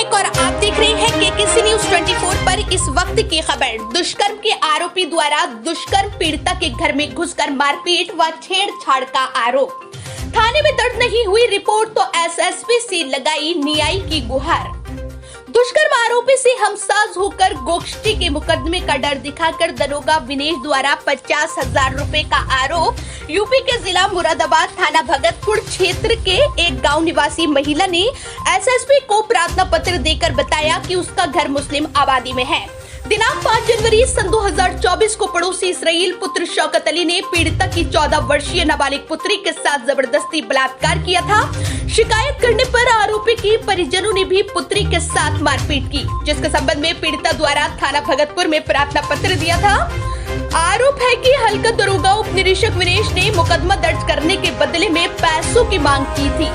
महक और आप देख रहे हैं केकेसी न्यूज 24 पर इस वक्त की खबर। दुष्कर्म के आरोपी द्वारा दुष्कर्म पीड़िता के घर में घुसकर मारपीट व छेड़छाड़ का आरोप। थाने में दर्ज नहीं हुई रिपोर्ट तो एसएसपी से लगाई न्याय की गुहार। दुष्कर्म आरोपी से हमसाज होकर गोष्ठी के मुकदमे का डर दिखाकर दरोगा विनेश द्वारा 50,000 रुपए का आरोप। यूपी के जिला मुरादाबाद थाना भगतपुर क्षेत्र के एक गांव निवासी महिला ने एसएसपी को प्रार्थना पत्र देकर बताया कि उसका घर मुस्लिम आबादी में है। दिनांक 5 जनवरी सन 2024 को पड़ोसी इसराइल पुत्र शौकत अली ने पीड़िता की 14 वर्षीय नाबालिग पुत्री के साथ जबरदस्ती बलात्कार किया था। शिकायत करने पर आरोपी की परिजनों ने भी पुत्री के साथ मारपीट की, जिसके संबंध में पीड़िता द्वारा थाना भगतपुर में प्रार्थना पत्र दिया था। आरोप है कि हल्का दरोगा उप निरीक्षक विनेश ने मुकदमा दर्ज करने के बदले में पैसों की मांग की थी।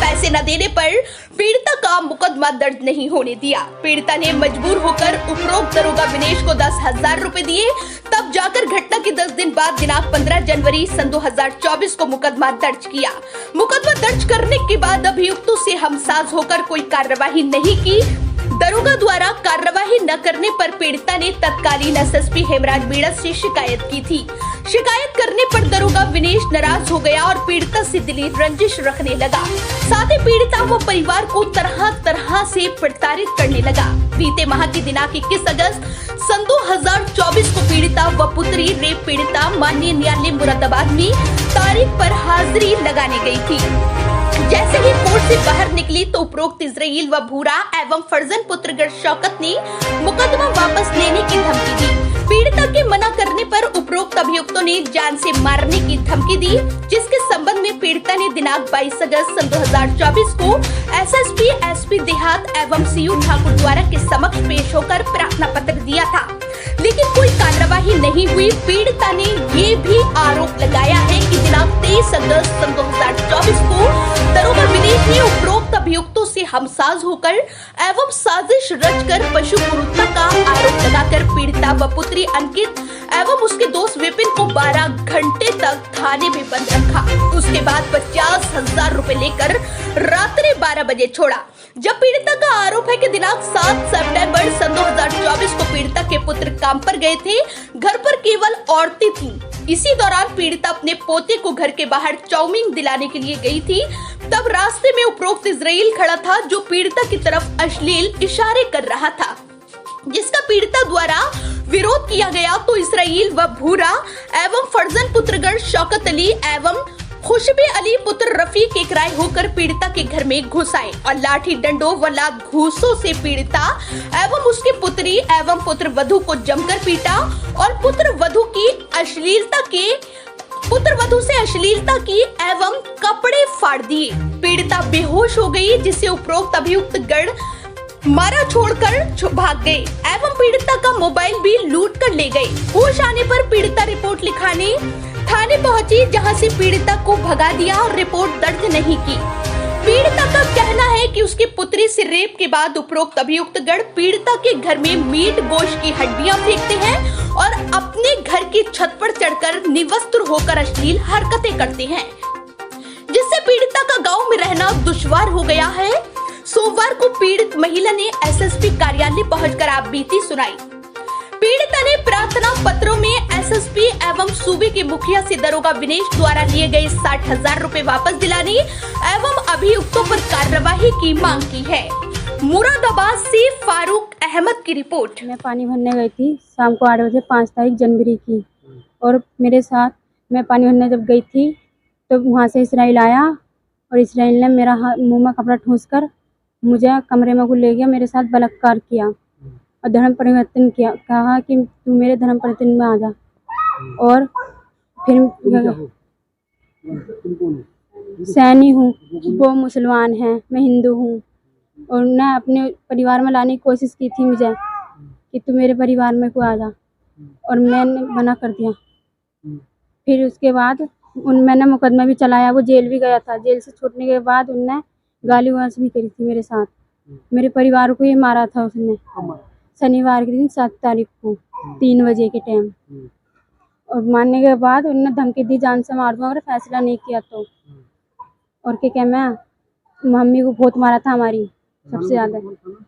पैसे न देने पर पीड़िता का मुकदमा दर्ज नहीं होने दिया। पीड़िता ने मजबूर होकर उपरोक्त दरोगा विनेश को 10,000 रुपए दिए। तब जाकर घटना के 10 दिन बाद दिनांक 15 जनवरी सन 2024 को मुकदमा दर्ज किया। मुकदमा दर्ज करने के बाद अभियुक्तों से हमसाज होकर कोई कार्यवाही नहीं की। दरोगा द्वारा कार्यवाही न करने पर पीड़िता ने तत्कालीन एसएसपी हेमराज बीड़ा से शिकायत की थी। शिकायत करने पर दरोगा विनेश नाराज हो गया और पीड़िता से दिली रंजिश रखने लगा। साथ ही पीड़िता व परिवार को तरह तरह से प्रताड़ित करने लगा। बीते माह की दिनांक 21 अगस्त सन 2024 को पीड़िता व पुत्री रेप पीड़िता माननीय न्यायालय मुरादाबाद में तारीख पर हाजिरी लगाने गई थी। जैसे ही कोर्ट से बाहर निकली तो उपरोक्त इजराइल व भूरा एवं फर्जन पुत्रगढ़ शौकत ने मुकदमा वापस लेने की धमकी दी। पीड़िता के मना करने पर उपरोक्त अभियुक्तों ने जान से मारने की धमकी दी, जिसके संबंध में पीड़िता ने दिनांक 22 अगस्त सन 2024 को एसएसपी एसपी देहात एवं सीयू ठाकुर द्वारा के समक्ष पेश होकर प्रार्थना पत्र दिया था, लेकिन कोई कार्यवाही नहीं हुई। पीड़िता ने ये भी आरोप लगाया है कि दिनांक 23 अगस्त सन 2024 को दरोगा विनेश ने उपरोक्त अभियुक्तों से हमसाज होकर एवं साजिश रचकर पशु क्रूरता का आरोप लगाकर पीड़िता व पुत्री अंकित एवं उसके दोस्त विपिन को 12 घंटे तक थाने में बंद रखा। उसके बाद 50,000 रुपए लेकर रात्रि 12 बजे छोड़ा। जब पीड़िता का आरोप है कि दिनांक 7 सितंबर सन 2024 को पीड़िता के पुत्र काम पर गए थे, घर पर केवल औरतें थीं। इसी दौरान पीड़िता अपने पोते को घर के बाहर चाउमीन दिलाने के लिए गई थी। तब रास्ते में उपरोक्त इजराइल खड़ा था, जो पीड़िता की तरफ अश्लील इशारे कर रहा था, जिसका पीड़िता द्वारा विरोध किया गया तो इसराइल व भूरा एवं फर्जन पुत्रगढ़ शौकत अली एवं खुशबे अली पुत्र रफीक एक राय होकर पीड़िता के घर में घुस आए और लाठी डंडों व लात घूसों से पीड़िता एवं उसकी पुत्री एवं पुत्र वधू को जमकर पीटा और पुत्र वधू से अश्लीलता की एवं कपड़े फाड़ दिए। पीड़िता बेहोश हो गई, जिसे उपरोक्त अभियुक्त गढ़ मारा छोड़कर भाग गए एवं पीड़िता का मोबाइल भी लूट कर ले गए। होश आने पर पीड़िता रिपोर्ट लिखाने थाने पहुंची, जहां से पीड़िता को भगा दिया और रिपोर्ट दर्ज नहीं की। पीड़िता का कहना है कि उसकी पुत्री से रेप के बाद उपरोक्त अभियुक्त गढ़ पीड़िता के घर में मीट गोश्त की हड्डियां फेंकते हैं और अपने घर की छत पर चढ़कर निवस्त्र होकर अश्लील हरकतें करते हैं, जिससे पीड़िता का गांव में रहना दुश्वार हो गया है। सोमवार को पीड़ित महिला ने एसएसपी कार्यालय पहुंचकर आप बीती सुनाई। पीड़िता ने प्रार्थना पत्रों में एसएसपी एवं सूबे के मुखिया से दरोगा विनेश द्वारा लिए गए 60,000 रुपए वापस दिलाने एवं अभियुक्तों पर कार्यवाही की मांग की है। मुरादाबाद से फारूक अहमद की रिपोर्ट। मैं पानी भरने गई थी शाम को 8 बजे 5 तारीख जनवरी की, और मेरे साथ मैं पानी भरने जब गई थी तो वहाँ से इसराइल आया और इसराइल ने मेरा मुंह में कपड़ा ठूंसकर मुझे कमरे में को ले गया, मेरे साथ बलात्कार किया और धर्म परिवर्तन किया। कहा कि तू मेरे धर्म परिवर्तन में आ जा। और फिर सैनी हूँ, वो मुसलमान है, मैं हिंदू हूँ, और उन्होंने अपने परिवार में लाने की कोशिश की थी मुझे कि तू मेरे परिवार में को आ जा, और मैंने मना कर दिया। फिर उसके बाद मैंने मुकदमा भी चलाया, वो जेल भी गया था। जेल से छूटने के बाद उनने गाली गलौज भी करी थी मेरे साथ। मेरे परिवार को ये मारा था उसने शनिवार के दिन 7 तारीख को 3 बजे के टाइम। और मारने के बाद उन्होंने धमकी दी जान से मार दूंगा अगर फैसला नहीं किया तो। और क्या मैं मम्मी को बहुत मारा था हमारी, सबसे ज़्यादा। कौन थाना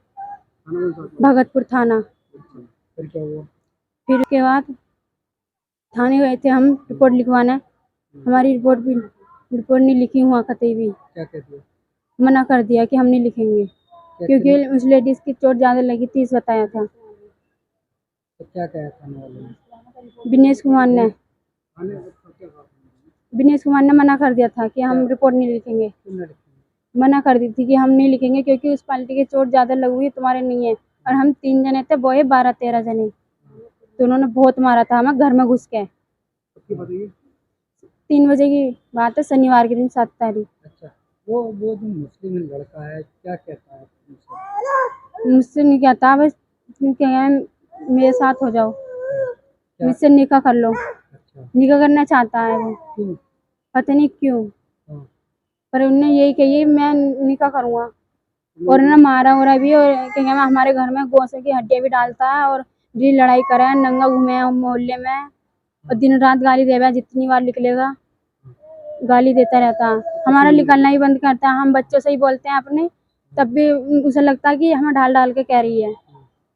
थाना कौन सा आपका? भगतपुर थाना। अच्छा, फिर क्या हुआ? फिर उसके बाद थाने गए थे हम रिपोर्ट लिखवाने। हमारी रिपोर्ट नहीं लिखी हुआ कतई भी। क्या कहती है? मना कर दिया कि हम नहीं लिखेंगे, क्या क्योंकि क्यों? उस लेडीज़ की चोट ज़्यादा लगी थी, इस बताया था। तो क्या कहा थाने वाले ने? विनेश कुमार ने थाने का क्या कहा? विनेश कुमार ने मना कर दिया था कि हम रिपोर्ट नहीं लिखेंगे। क्यों ना लिखेंगे? मना कर दी थी कि हम नहीं लिखेंगे क्योंकि उस पार्टी की चोट ज़्यादा लगी हुई है, तुम्हारे नहीं है। और हम 3 जने थे, वो है 12-13 जने। तो उन्होंने बहुत मारा था हमें घर में घुस के। सबकी बताइए। 3 बजे की बात है, शनिवार के दिन 7 तारीख। अच्छा, वो जो मुस्लिम लड़का है क्या कहता है तुमसे? मुझसे नहीं कहता, बस कह मेरे साथ हो जाओ, क्या? मुझसे निकाह कर लो। अच्छा, निकाह करना चाहता है वो, क्यों? पता नहीं क्यों, हाँ, पर उन्होंने यही कही मैं निकाह करूँगा। और उन्होंने मारा उरा भी, और क्या कहते हैं, हमारे घर में गोसे की हड्डियाँ भी डालता है और जी लड़ाई करे है, नंगा घूमे है मोहल्ले में और दिन रात गाली देवा है, जितनी बार निकलेगा गाली देता रहता है। हमारा निकलना ही बंद करता है, हम बच्चों से ही बोलते हैं अपने, तब भी उसे लगता है कि हमें ढाल ढाल के कह रही है,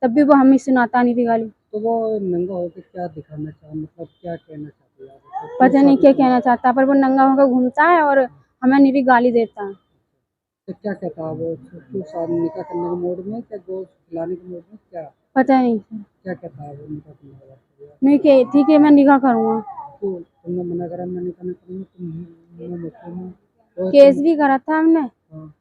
तब भी वो हमें सुनाता नहीं थी गाली। तो वो नंगा होकर क्या दिखाना चाह मतलब क्या कहना चाहते हैं आप? पता नहीं क्या कहना चाहता, पर वो नंगा होकर घूमता है और हमें निरी गाली देता है। तो क्या कहता है वो? क्यों शादी निकाह करने के मूड में, क्या गोश्त खिलाने के मूड में, क्या पता नहीं, क्या कहता है वो निकाह करने के बाद? मैं कही थी कि मैं निकाह करूँगा। क्यों तुमने मना करा? मैं निकाह नहीं करूँगा, तुम मुस्लिम हो और केस भी करा था हमने। हाँ,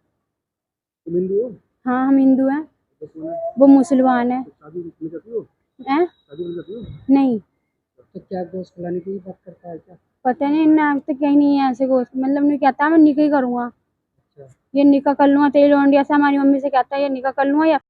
तुम हिंदू हो? हाँ, हम हिंदू हैं, तो तुम्हें वो मुसलमान है। शादी नहीं करती हो? हैं? शादी नहीं करती हो? नहीं, तो क्या गोश्त खिलाने की बात करता है क्या? पता नहीं, ना आज तक कहीं नहीं है ऐसे कुछ, मतलब नहीं कहता मैं निकाह ही करूँगा, अच्छा, ये निकाह कर लूँगा तेरी लौंडिया से, हमारी मम्मी से कहता है ये निकाह कर लूँगा या